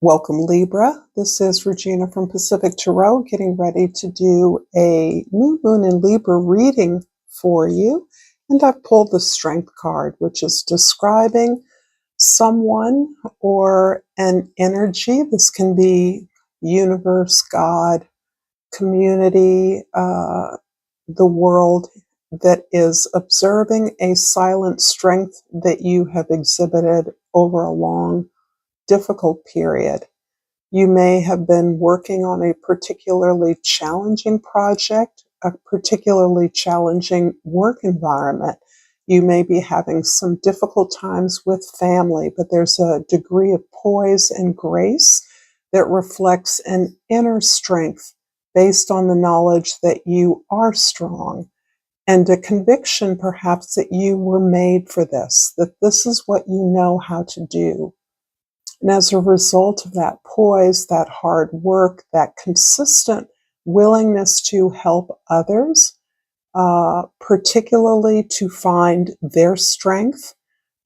Welcome, Libra. This is Regina from Pacific Tarot, getting ready to do a new moon in Libra reading for you. And I've pulled the Strength card, which is describing someone or an energy. This can be universe, God, community, the world that is observing a silent strength that you have exhibited over a long, difficult period. You may have been working on a particularly challenging project, a particularly challenging work environment. You may be having some difficult times with family, but there's a degree of poise and grace that reflects an inner strength based on the knowledge that you are strong and a conviction perhaps that you were made for this, that this is what you know how to do. And as a result of that poise, that hard work, that consistent willingness to help others, particularly to find their strength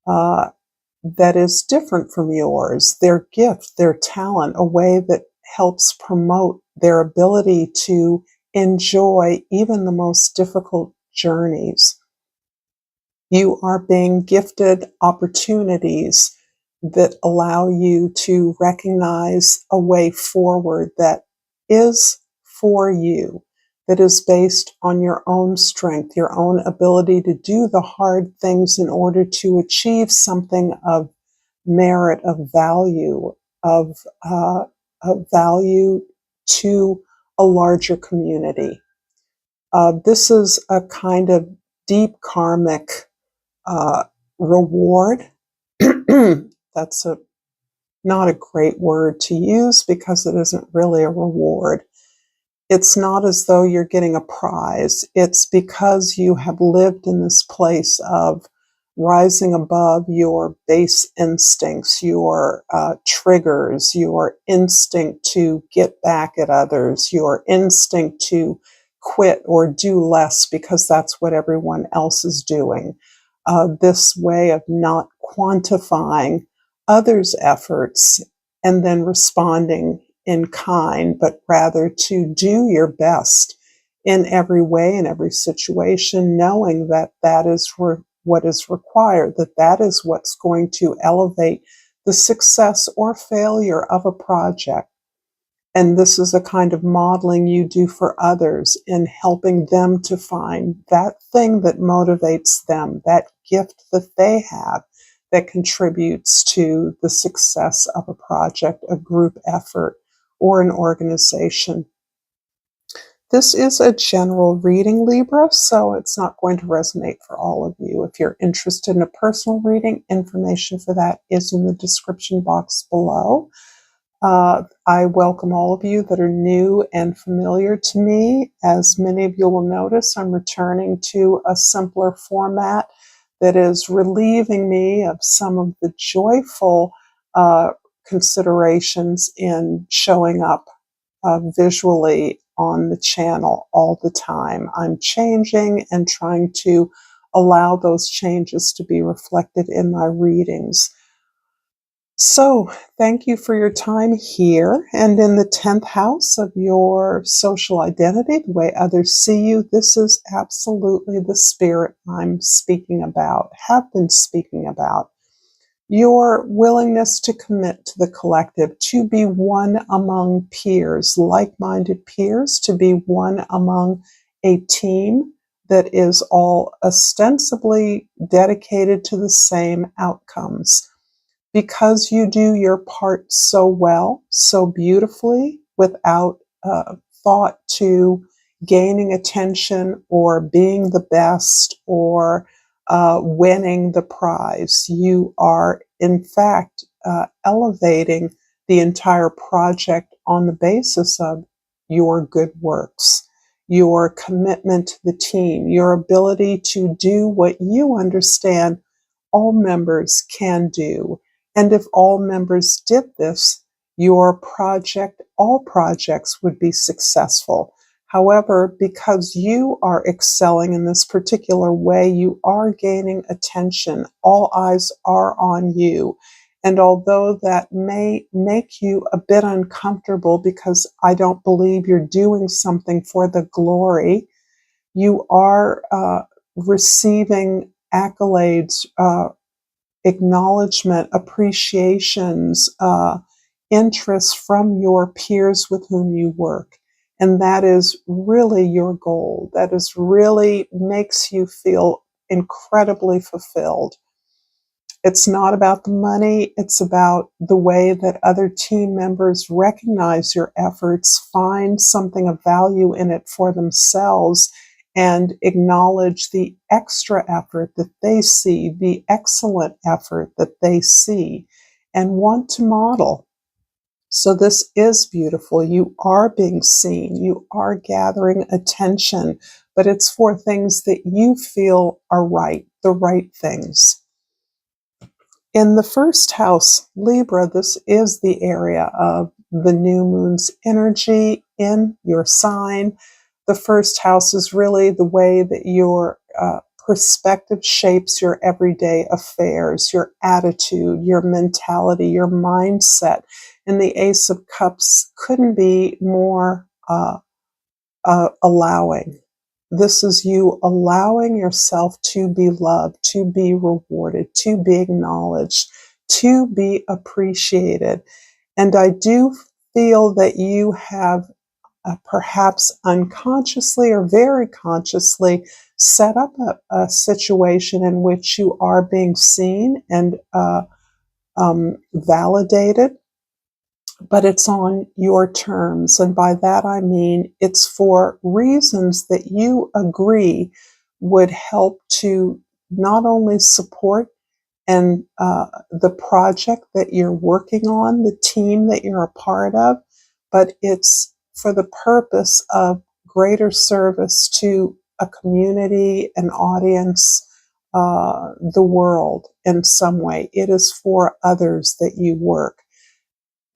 that is different from yours, their gift, their talent, a way that helps promote their ability to enjoy even the most difficult journeys. You are being gifted opportunities that allow you to recognize a way forward that is for you, that is based on your own strength, your own ability to do the hard things in order to achieve something of merit, of value, of value to a larger community. This is a kind of deep karmic reward. That's not a great word to use because it isn't really a reward. It's not as though you're getting a prize. It's because you have lived in this place of rising above your base instincts, your triggers, your instinct to get back at others, your instinct to quit or do less because that's what everyone else is doing. This way of not quantifying others' efforts and then responding in kind, but rather to do your best in every way, in every situation, knowing that that is what is required, that that is what's going to elevate the success or failure of a project. And this is a kind of modeling you do for others in helping them to find that thing that motivates them, that gift that they have that contributes to the success of a project, a group effort, or an organization. This is a general reading, Libra, so it's not going to resonate for all of you. If you're interested in a personal reading, information for that is in the description box below. I welcome all of you that are new and familiar to me. As many of you will notice, I'm returning to a simpler format that is relieving me of some of the joyful considerations in showing up visually on the channel all the time. I'm changing and trying to allow those changes to be reflected in my readings. So thank you for your time here and in the 10th house of your social identity, the way others see you. This is absolutely the spirit I'm speaking about, have been speaking about. Your willingness to commit to the collective, to be one among peers, like-minded peers, to be one among a team that is all ostensibly dedicated to the same outcomes. Because you do your part so well, so beautifully, without thought to gaining attention or being the best or winning the prize. You are, in fact, elevating the entire project on the basis of your good works, your commitment to the team, your ability to do what you understand all members can do. And if all members did this, your project, all projects would be successful. However, because you are excelling in this particular way, you are gaining attention. All eyes are on you. And although that may make you a bit uncomfortable because I don't believe you're doing something for the glory, you are receiving accolades, acknowledgement, appreciations, interest from your peers with whom you work. And that is really your goal. That is really makes you feel incredibly fulfilled. It's not about the money, it's about the way that other team members recognize your efforts, find something of value in it for themselves, and acknowledge the extra effort that they see, the excellent effort that they see, and want to model. So this is beautiful. You are being seen, you are gathering attention, but it's for things that you feel are right, the right things. In the first house, Libra, this is the area of the new moon's energy in your sign. The first house is really the way that your perspective shapes your everyday affairs, your attitude, your mentality, your mindset. And the Ace of Cups couldn't be more allowing. This is you allowing yourself to be loved, to be rewarded, to be acknowledged, to be appreciated. And I do feel that you have perhaps unconsciously or very consciously set up a situation in which you are being seen and validated, but it's on your terms. And by that I mean it's for reasons that you agree would help to not only support and the project that you're working on, the team that you're a part of, but it's for the purpose of greater service to a community, an audience, the world in some way. It is for others that you work.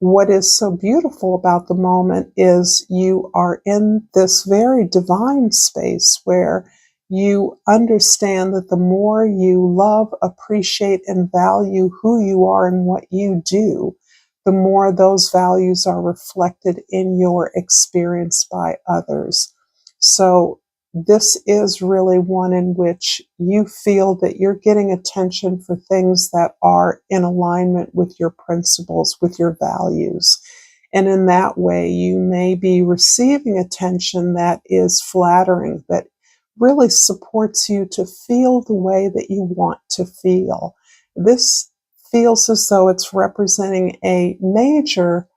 What is so beautiful about the moment is you are in this very divine space where you understand that the more you love, appreciate, and value who you are and what you do, the more those values are reflected in your experience by others. So this is really one in which you feel that you're getting attention for things that are in alignment with your principles, with your values. And in that way, you may be receiving attention that is flattering, that really supports you to feel the way that you want to feel. This feels as though it's representing a major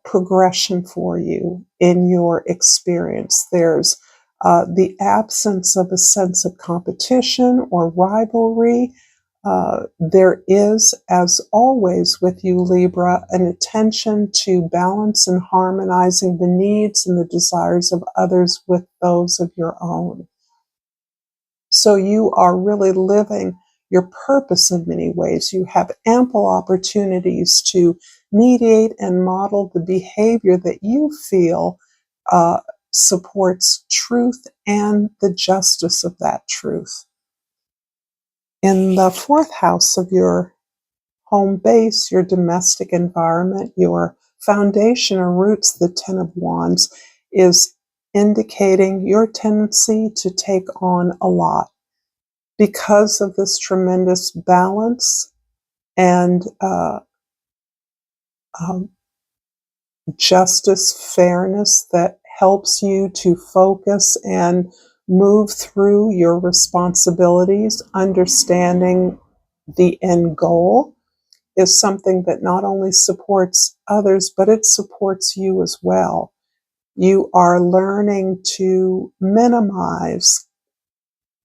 progression for you in your experience. There's the absence of a sense of competition or rivalry. There is, as always with you, Libra, an attention to balance and harmonizing the needs and the desires of others with those of your own. So you are really living your purpose in many ways. You have ample opportunities to mediate and model the behavior that you feel supports truth and the justice of that truth. In the fourth house of your home base, your domestic environment, your foundation or roots, the Ten of Wands, is indicating your tendency to take on a lot. Because of this tremendous balance and justice, fairness that helps you to focus and move through your responsibilities, understanding the end goal is something that not only supports others, but it supports you as well. You are learning to minimize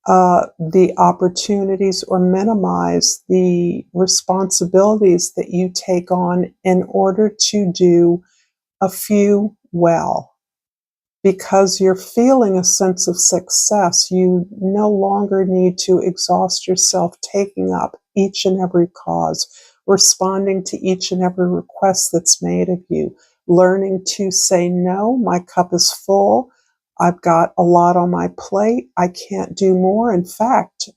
the opportunities or minimize the responsibilities that you take on in order to do a few well. Because you're feeling a sense of success, you no longer need to exhaust yourself taking up each and every cause, responding to each and every request that's made of you, learning to say, no, my cup is full. I've got a lot on my plate. I can't do more. In fact,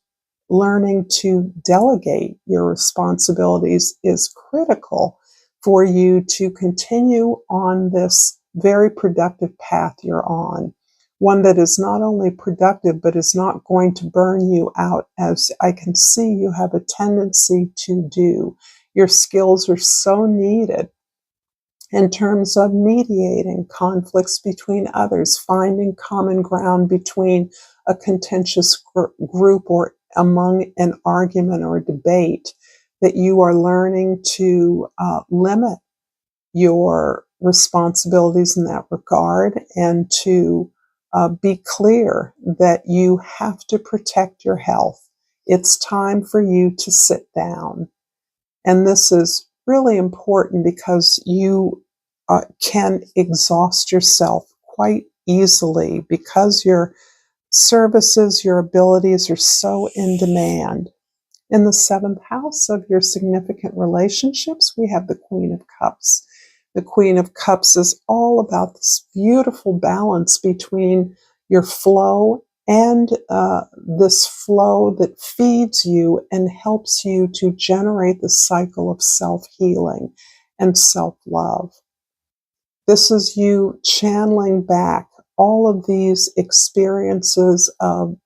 learning to delegate your responsibilities is critical for you to continue on this very productive path you're on. One that is not only productive, but is not going to burn you out, as I can see you have a tendency to do. Your skills are so needed in terms of mediating conflicts between others, finding common ground between a contentious group or among an argument or a debate, that you are learning to limit your responsibilities in that regard, and to be clear that you have to protect your health. It's time for you to sit down. And this is really important because you can exhaust yourself quite easily because your services, your abilities are so in demand. In the seventh house of your significant relationships, we have the Queen of Cups. The Queen of Cups is all about this beautiful balance between your flow and this flow that feeds you and helps you to generate the cycle of self-healing and self-love. This is you channeling back all of these experiences of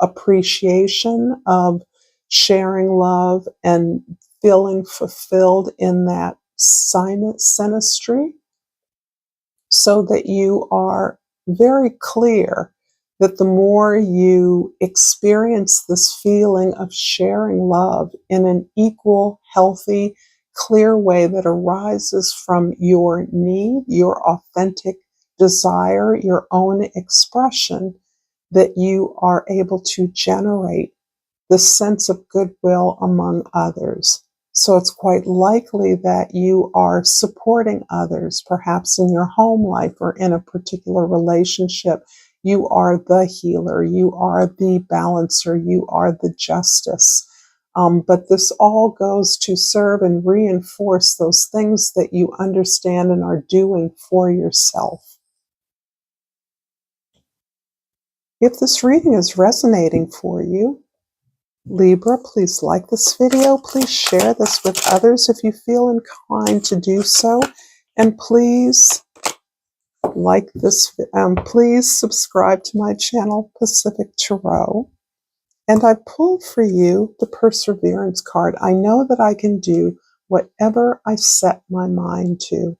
appreciation, of sharing love, and feeling fulfilled in that synastry, so that you are very clear that the more you experience this feeling of sharing love in an equal, healthy, clear way that arises from your need, your authentic desire, your own expression, that you are able to generate the sense of goodwill among others. So it's quite likely that you are supporting others, perhaps in your home life or in a particular relationship. You are the healer, you are the balancer, you are the justice. But this all goes to serve and reinforce those things that you understand and are doing for yourself. If this reading is resonating for you, Libra, please like this video. Please share this with others if you feel inclined to do so. And please like this, please subscribe to my channel, Pacific Tarot. And I pulled for you the Perseverance card. I know that I can do whatever I set my mind to.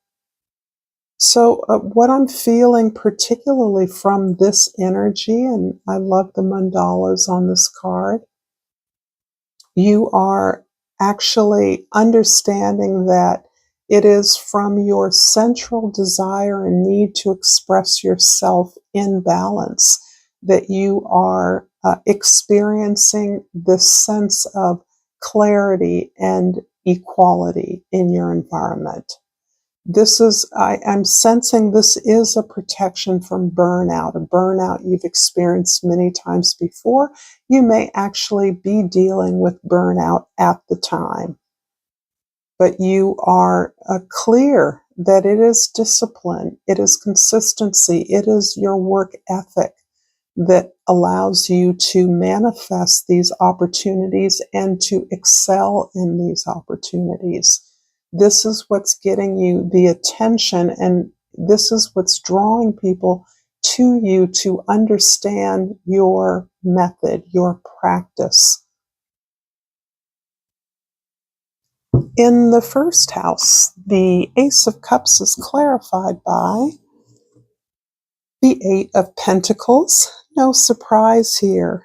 So what I'm feeling particularly from this energy, and I love the mandalas on this card, you are actually understanding that it is from your central desire and need to express yourself in balance that you are experiencing this sense of clarity and equality in your environment. This is, I'm sensing this is a protection from burnout, a burnout you've experienced many times before. You may actually be dealing with burnout at the time, but you are clear that it is discipline, it is consistency, it is your work ethic that allows you to manifest these opportunities and to excel in these opportunities. This is what's getting you the attention, and this is what's drawing people to you to understand your method, your practice. In the first house, the Ace of Cups is clarified by the Eight of Pentacles. No surprise here.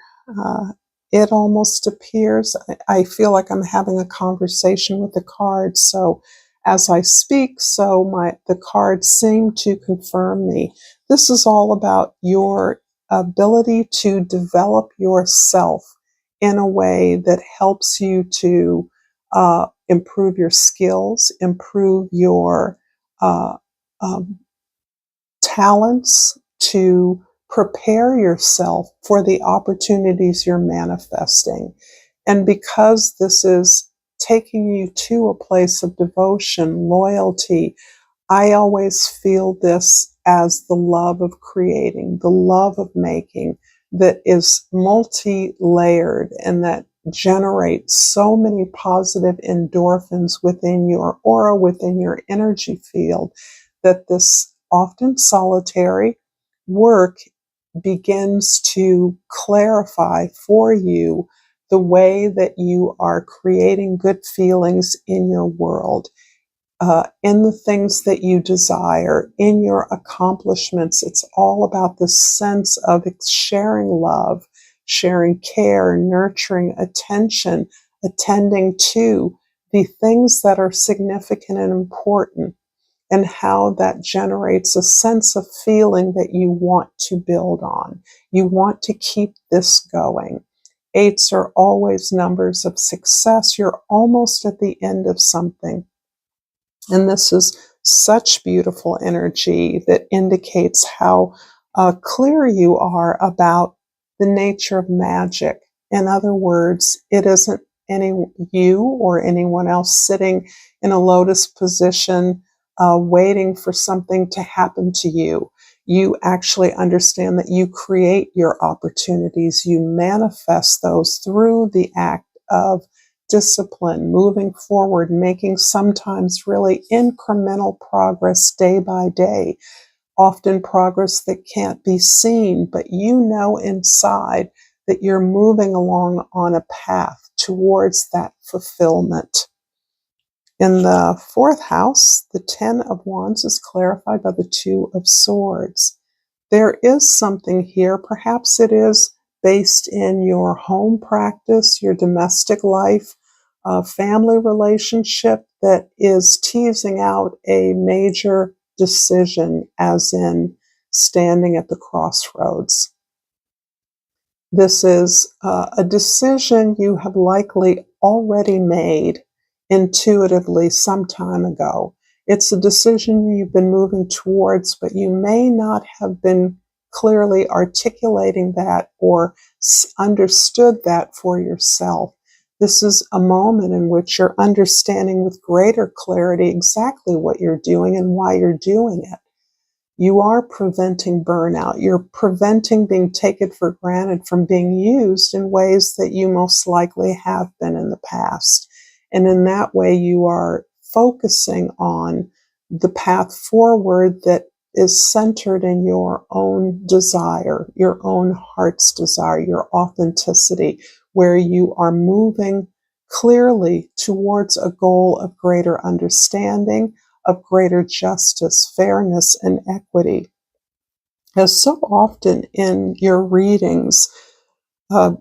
It almost appears, I feel like I'm having a conversation with the cards. So as I speak, the cards seem to confirm me. This is all about your ability to develop yourself in a way that helps you to improve your skills, improve your talents, to prepare yourself for the opportunities you're manifesting. And because this is taking you to a place of devotion, loyalty, I always feel this as the love of creating, the love of making, that is multi-layered and that generate so many positive endorphins within your aura, within your energy field, that this often solitary work begins to clarify for you the way that you are creating good feelings in your world, in the things that you desire, in your accomplishments. It's all about the sense of sharing love, sharing care, nurturing attention, attending to the things that are significant and important, and how that generates a sense of feeling that you want to build on. You want to keep this going. Eights are always numbers of success. You're almost at the end of something. And this is such beautiful energy that indicates how clear you are about the nature of magic. In other words, it isn't you or anyone else sitting in a lotus position waiting for something to happen to you. You actually understand that you create your opportunities. You manifest those through the act of discipline, moving forward, making sometimes really incremental progress day by day, often progress that can't be seen, but you know inside that you're moving along on a path towards that fulfillment. In the fourth house, the Ten of Wands is clarified by the Two of Swords. There is something here, perhaps it is based in your home practice, your domestic life, family relationship, that is teasing out a major decision, as in standing at the crossroads. This is a decision you have likely already made intuitively some time ago. It's a decision you've been moving towards, but you may not have been clearly articulating that or understood that for yourself. This is a moment in which you're understanding with greater clarity exactly what you're doing and why you're doing it. You are preventing burnout. You're preventing being taken for granted from being used in ways that you most likely have been in the past. And in that way, you are focusing on the path forward that is centered in your own desire, your own heart's desire, your authenticity, where you are moving clearly towards a goal of greater understanding, of greater justice, fairness, and equity. As so often in your readings,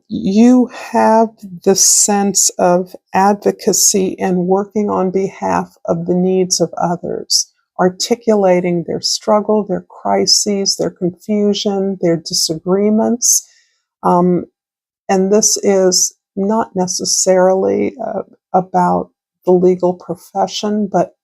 you have the sense of advocacy and working on behalf of the needs of others, articulating their struggle, their crises, their confusion, their disagreements. And this is not necessarily about the legal profession, but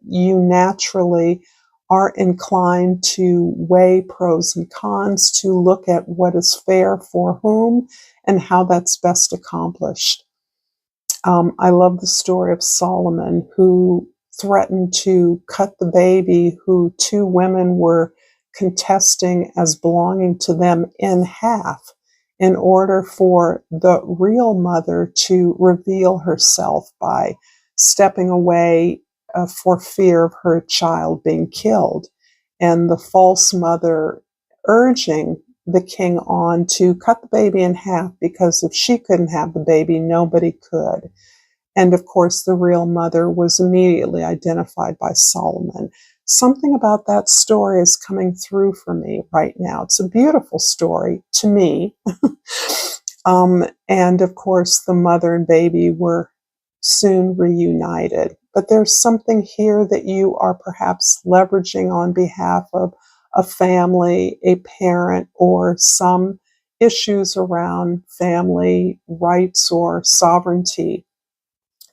you naturally are inclined to weigh pros and cons, to look at what is fair for whom and how that's best accomplished. I love the story of Solomon, who threatened to cut the baby who two women were contesting as belonging to them in half, in order for the real mother to reveal herself by stepping away for fear of her child being killed. And the false mother urging the king on to cut the baby in half, because if she couldn't have the baby, nobody could. And of course, the real mother was immediately identified by Solomon. Something about that story is coming through for me right now. It's a beautiful story to me. And of course, the mother and baby were soon reunited. But there's something here that you are perhaps leveraging on behalf of a family, a parent, or some issues around family rights or sovereignty.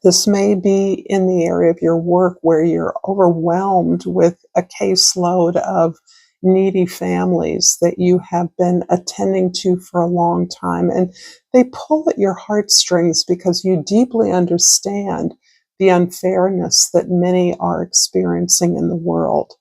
This may be in the area of your work where you're overwhelmed with a caseload of needy families that you have been attending to for a long time. And they pull at your heartstrings because you deeply understand the unfairness that many are experiencing in the world.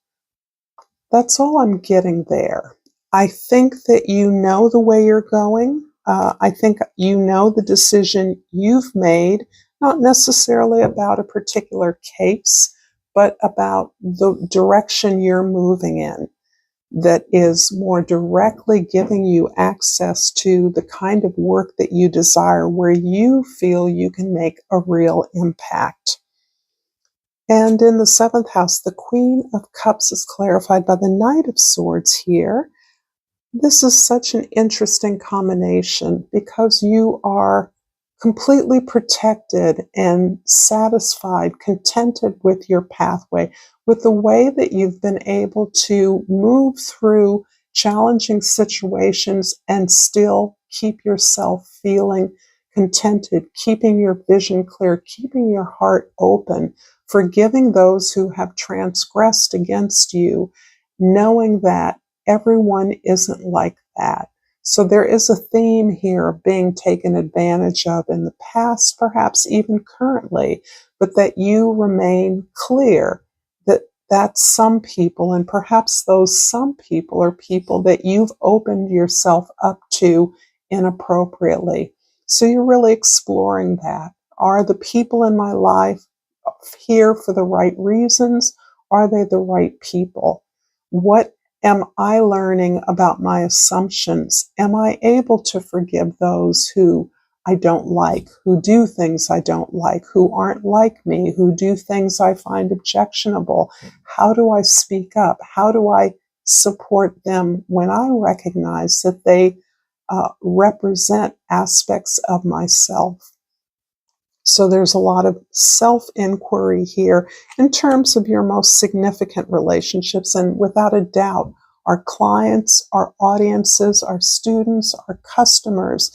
That's all I'm getting there. I think that you know the way you're going. I think you know the decision you've made, not necessarily about a particular case, but about the direction you're moving in, that is more directly giving you access to the kind of work that you desire, where you feel you can make a real impact. And in the seventh house, the Queen of Cups is clarified by the Knight of Swords here. This is such an interesting combination because you are completely protected and satisfied, contented with your pathway, with the way that you've been able to move through challenging situations and still keep yourself feeling contented, keeping your vision clear, keeping your heart open, forgiving those who have transgressed against you, knowing that everyone isn't like that. So there is a theme here of being taken advantage of in the past, perhaps even currently, but that you remain clear that some people, and perhaps those some people, are people that you've opened yourself up to inappropriately. So you're really exploring that. Are the people in my life here for the right reasons? Are they the right people? What am I learning about my assumptions? Am I able to forgive those who I don't like, who do things I don't like, who aren't like me, who do things I find objectionable? How do I speak up? How do I support them when I recognize that they represent aspects of myself? So there's a lot of self-inquiry here in terms of your most significant relationships. And without a doubt, our clients, our audiences, our students, our customers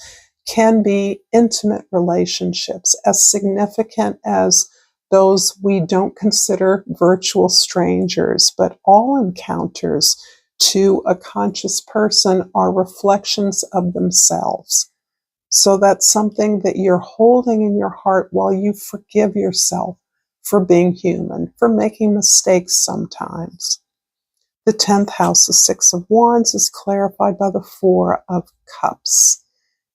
can be intimate relationships, as significant as those we don't consider virtual strangers, but all encounters to a conscious person are reflections of themselves. So that's something that you're holding in your heart while you forgive yourself for being human, for making mistakes sometimes. The 10th house, the Six of Wands, is clarified by the Four of Cups.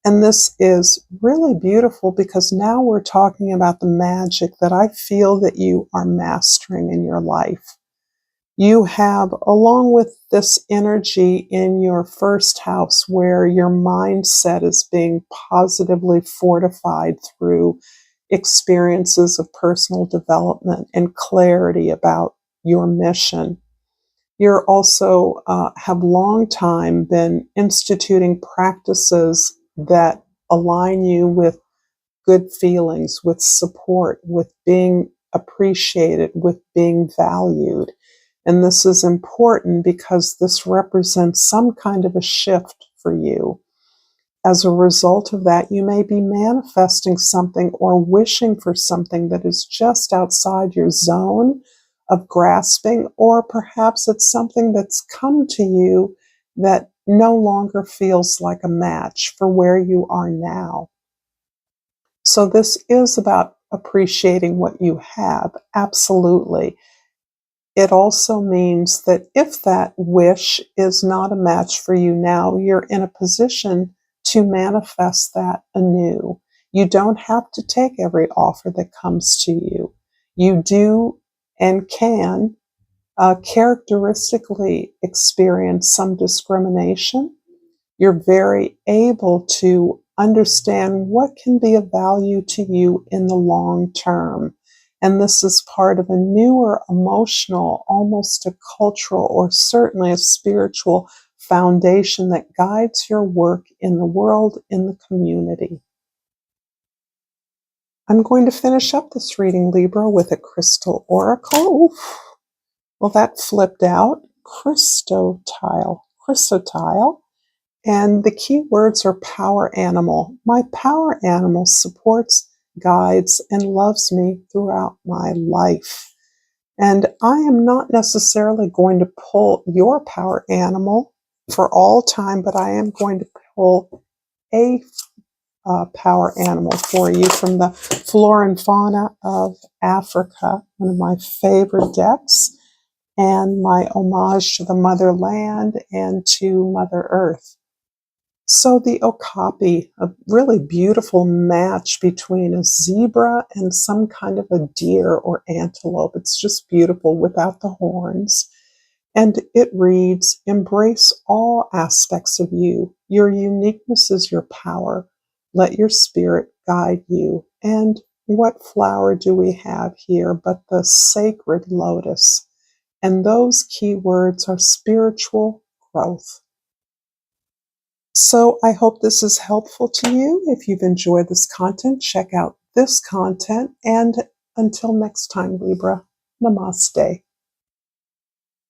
And this is really beautiful because now we're talking about the magic that I feel that you are mastering in your life. You have, along with this energy in your first house, where your mindset is being positively fortified through experiences of personal development and clarity about your mission. You're also have long time been instituting practices that align you with good feelings, with support, with being appreciated, with being valued. And this is important because this represents some kind of a shift for you. As a result of that, you may be manifesting something or wishing for something that is just outside your zone of grasping, or perhaps it's something that's come to you that no longer feels like a match for where you are now. So this is about appreciating what you have, absolutely. It also means that if that wish is not a match for you now, you're in a position to manifest that anew. You don't have to take every offer that comes to you. You do and can characteristically experience some discrimination. You're very able to understand what can be of value to you in the long term. And this is part of a newer emotional, almost a cultural, or certainly a spiritual foundation that guides your work in the world, in the community. I'm going to finish up this reading, Libra, with a crystal oracle. Oof. Well, that flipped out. Chrysotile. And the key words are power animal. My power animal supports, guides, and loves me throughout my life. And I am not necessarily going to pull your power animal for all time, but I am going to pull a power animal for you from the Flora and Fauna of Africa, one of my favorite decks, and my homage to the motherland and to Mother Earth. So the okapi, a really beautiful match between a zebra and some kind of a deer or antelope. It's just beautiful without the horns. And it reads, embrace all aspects of you. Your uniqueness is your power. Let your spirit guide you. And what flower do we have here but the sacred lotus? And those key words are spiritual growth. So I hope this is helpful to you. If you've enjoyed this content, check out this content. And until next time, Libra, namaste.